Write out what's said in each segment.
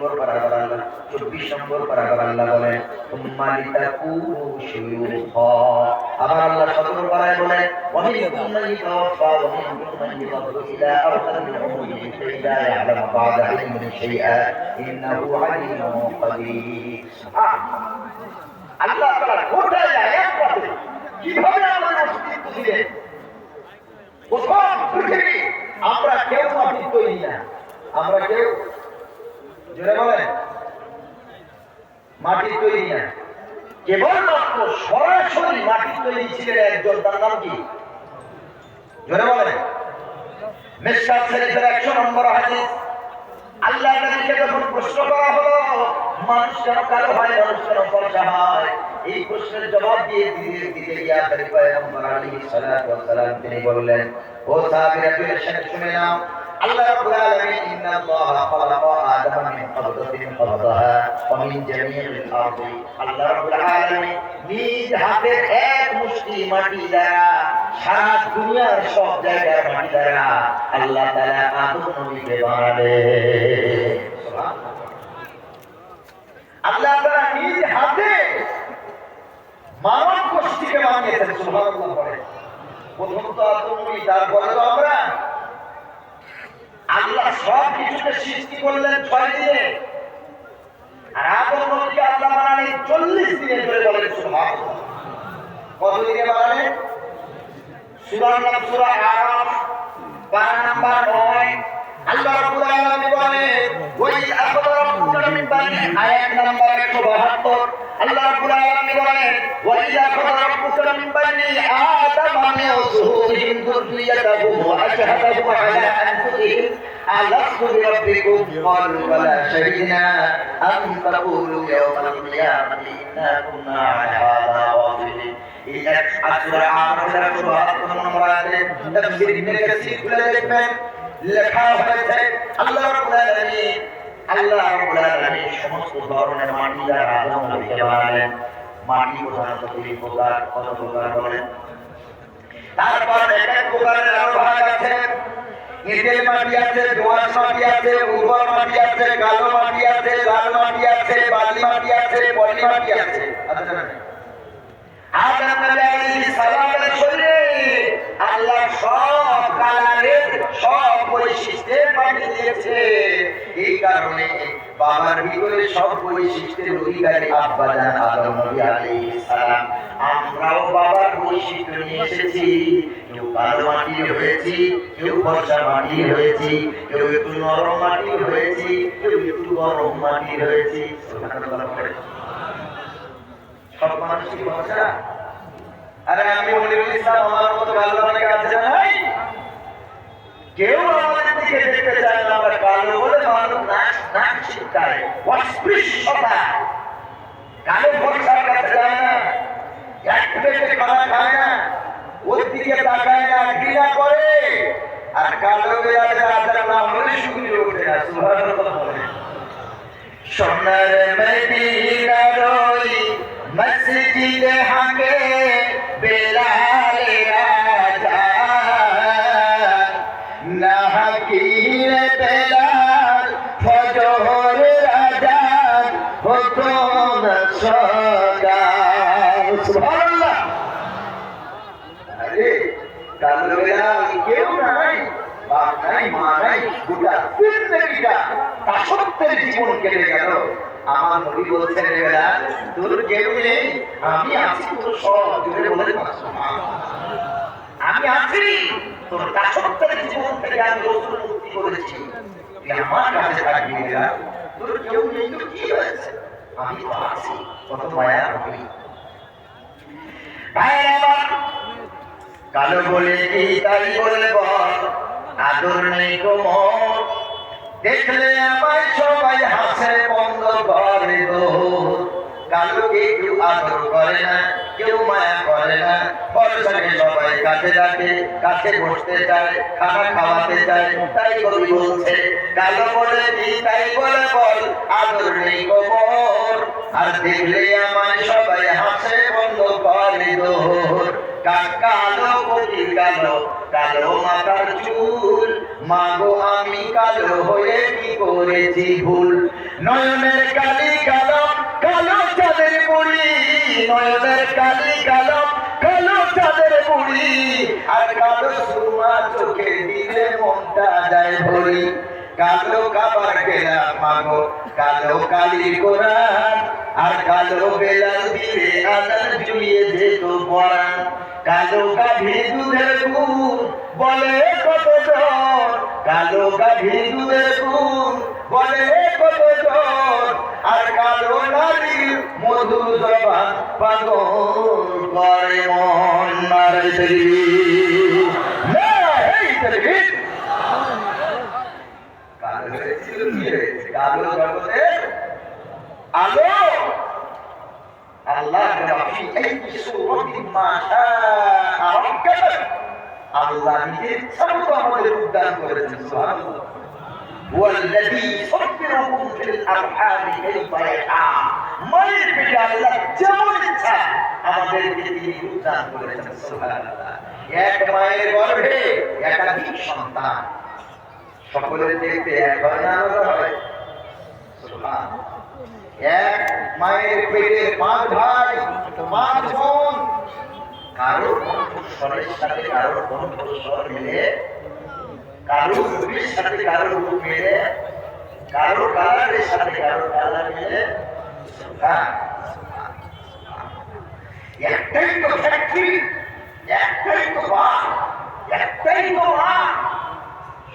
নম্বর পারা আল্লাহ 24 নম্বর পারা আল্লাহ বলেন তুম্মা লিতাকুনু শুয়ুখা। আবার আল্লাহ 17 পারায় বলেন ওয়া মিনকুম মান ইয়াতাওয়াফা ওয়া মিনকুম মান ইউরাদ্দু ইলা আরযালিল উমুরি লিকাই লা ইয়া'লামু বা'দা ইলমিন শাইআ ইন্নাহু আলিমুন কাদির। আল্লাহ তাআলা গোটা আয়াত পড়ে কিভাবে আমাদের অস্তিত্ব দিলেন। প্রথম পৃথিবী আমরা কেউ মাটির তৈরি না, আমরা কেউ জোরে বলেন মাটির তৈরি না, কেবলমাত্র সরাসরি মাটির তৈরি ছিলেন একজন, তার নাম কি? জোরে বলেন। মিশকাত শরীফের 100 নম্বর হাদিস, আল্লাহ নবীকে যখন প্রশ্ন করা হলো মানুষ কেন কালো হয়, মানুষ কেন ফর্সা হয়, এই প্রশ্নের জবাব দিয়ে ধীরে ধীরে ইয়া পয়গম্বর আলাইহিস সালাতু ওয়াস সালাম তিনি বললেন ও সাহাবীরা শুনে নাও, আল্লাহ রাব্বুল আলামিন ইন্নাল্লাহা খালাকা আদামা মিন কবদাতিন কবদাহা ওয়া মিন জামিইল আরদি। আল্লাহ রাব্বুল আলামিন নিজ হাতের এক মুষ্টি মাটি দ্বারা সারা দুনিয়ার সব জায়গার মাটি দ্বারা আল্লাহ তাআলা আদম নবীকে বানালেন। সুবহানাল্লাহ। আল্লাহ তাআলা নিজ হাতে মানব গোষ্ঠীকে বানিয়েছেন। সুবহানাল্লাহ বলে প্রথম তো আদম নবী, তারপরে তো আমরা। আল্লাহ সব কিছুকে সৃষ্টি করলেন 6 দিনে, আর আদম নবীকে আল্লাহ বানালেন 40 দিনে। ধরে বলেন সুবহানাল্লাহ। কত দিনে বানালেন? সূরার নাম সূরা আরাফ, পারা নাম্বার 9। আল্লাহ রাব্বুল আলামিন বলেন ওয়াই আখাযা রাব্বুকা মিন বানি, আয়াত নাম্বার 172। আল্লাহ রাব্বুল আলামিন বলেন ওয়াই আখাযা রাব্বুকা মিন বানি আদামা মিন যুহুরিহিম যুররিয়াতাহুম ওয়া আশহাদাহুম আলা আনফুসিহিম আলাস্তু বিরাব্বিকুম ক্বালু বালা শাহিদনা আন তাকুলু ইয়াওমাল কিয়ামাতি ইন্না কুন্না আন হাযা গাফিলিন। এই এক সূরা আরাফের 172 নম্বর আয়াতে তাফসীর ইবনে কাসীর খুলে দেখবেন, লেখা হয়েছে আল্লাহ রাব্বুল আলামিন সমস্ত ধরনের মাটি দ্বারা আদম নবীকে বানালেন। মাটি প্রধানত 2 প্রকার। কত প্রকার বলেন? তারপর এক এক প্রকারের আরো ভাগ আছে। এঁটেল মাটি আছে, দোআঁশ মাটি আছে, উর্বর মাটি আছে, কালো মাটি আছে, লাল মাটি আছে, বালি মাটি আছে, পলি মাটি আছে। আচ্ছা না, আদম নবী আলাইহিস সালামের শরীরে আল্লাহ সব কালারের সব বৈশিষ্ট্যের মাটি দিয়েছে। এই কারণে বাবার ভিতরে সব বৈশিষ্ট্যের অধিকারী আব্বাজান আদম নবী আলাইহিস সালাম। আমরাও বাবার বৈশিষ্ট্য নিয়ে এসেছি। কেউ কালো মাটির হয়েছি, কেউ ফর্সা মাটির হয়েছি, কেউ একটু নরম মাটির হয়েছি, কেউ একটু গরম মাটির হয়েছি। সুবহানাল্লাহ। সব মানুষ কি ফর্সা? আরে আমি মনিরুল ইসলাম আমার মতো ভালো অনেকে আছে না ভাই? কেউ আমাদের দিকে দেখতে চায় না, আমরা কালো বলে মানুষ নাক ছিটকায়, অস্পৃশ্যতা। কালো ফর্সার কাছে যায় না, এক প্লেটে খানা খায় না, ওর দিকে তাকায় না, ঘৃণা করে। আর কালো বেড়ালে আজান না হলে শুকিয়ে ওঠে না। সুবহানাল্লাহ। সোনার মদিনার ওই মসজিদে হাঁকে বেলালে আজান, না হাকিরে বেলাল ফজর আজান হতো না সকাল। সুবহানাল্লাহ। আরে কালো বেলাল কেউ নাই, বাপ নাই, মা নাই, গোটা জিন্দেগিটা দাসত্বের জীবন কেটে গেল। আমার নবী বলছেন বেলাল তোর কেউ নেই, আমি আছি, তোর সব জুড়ে বলে আমি আছি। তোর দাসত্বের জীবন থেকে আমি রাসূল মুক্তি করেছি, তুই আমার কাছে থাকবি বেলাল। তোর কেউ নেই তো কি হয়েছে, আমি তো আছি। কত মায়া নবী। ভাইরা কালো বলে কি তাই বলে বল, আদর নেই কোমর, দেখলে আমায় সবাই হাসে বন্ধ করে দোর। কালোকে কেউ আদর করে না, কেউ মায়া করে না, ফর্সাকে সবাই কাছে ডাকে, কাছে বসতে চায়, খানা খাওয়াতে চায়। তাই কবি বলছে কালো বলে কি তাই বলে বল, আদর নেই কোমর, আর দেখলে আমায় সবাই হাসে বন্ধ করে দোর। কালো কোকিল কালো, কালো মাথার চুল, মাগো আমি কালো হয়ে কি করেছি ভুল। নয়নের কালি কালো কালো চাঁদের মুড়ি নয়নের কালি কালো কালো চাঁদের মুড়ি আর কালো সুরমা চোখে দিলে মনটা যায় ভরি কালো কাবার গেলা মাগো কালো কালি কোরআন আর কালো বেলাল দিয়ে আজান জুড়িয়ে যেত পরাণ কালো গাভী দুধের গুণ বলে কত জন কালো গাভী দুধের গুণ বলে কত জন আর কালো নারীর মধু জবান পাগল করে মন নারে তাকবীর না এই তাকবীর কালো হয়েছিল কি হয়েছে কালো জগতের আলো আল্লাহ রাফি এই সূরাতিন মা শাআ রাব্বাক আল্লাহ নিজের ইচ্ছামতো আমাদের উদ্ধার করেছেন সুবহানাল্লাহ ওয়াল্লাযী ইউসাব্বিরুকুম ফিল আরহামি কাইফা ইয়াশা মায়ের পেটে আল্লাহ যেমন ইচ্ছা আমাদেরকে তিনি উদ্ধার করেছেন সুবহানাল্লাহ এক মায়ের গর্ভে একাধিক সন্তান সকলের দেখতে এক হয় না আলাদা হয় সুবহানাল্লাহ এক মায়ের পেটে পাঁচ ভাই পাঁচ বোন কারোর কণ্ঠস্বরের সাথে কারোর কণ্ঠস্বর মিলে কারোর রূপের সাথে কারোর রূপ মিলে কারোর কালারের সাথে কারোর কালার মিলে একটাই তো ফ্যাক্টরি একটাই তো বাস একটাই তো মা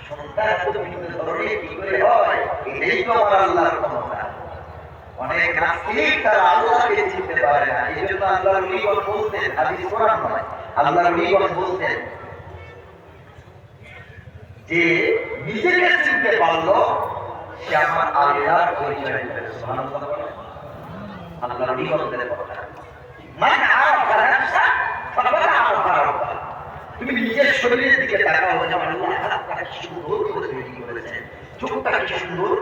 সন্তান তো বিভিন্ন ধরনের কি করে হয় এটাই তো আমার আল্লাহর ক্ষমতা অনেক নাস্তিক তারা আল্লাহকে চিনতে পারে না এই জন্য আল্লাহর নবীগণ বলতেন হাদিস কোরআন নয় আল্লাহর নবীগণ বলতেন যে নিজেকে চিনতে পারলো সে আমার আল্লাহর পরিচয় দিবে সুবহানাল্লাহ আল্লাহর নবীগণের কথা মান আরাফা নাফসা ফাকাদ আরাফা রাব্বাহ তুমি নিজের শরীরের দিকে তাকাও যে আল্লাহ তাকে সুন্দর করে তৈরি করেছেন চোখটাকে সুন্দর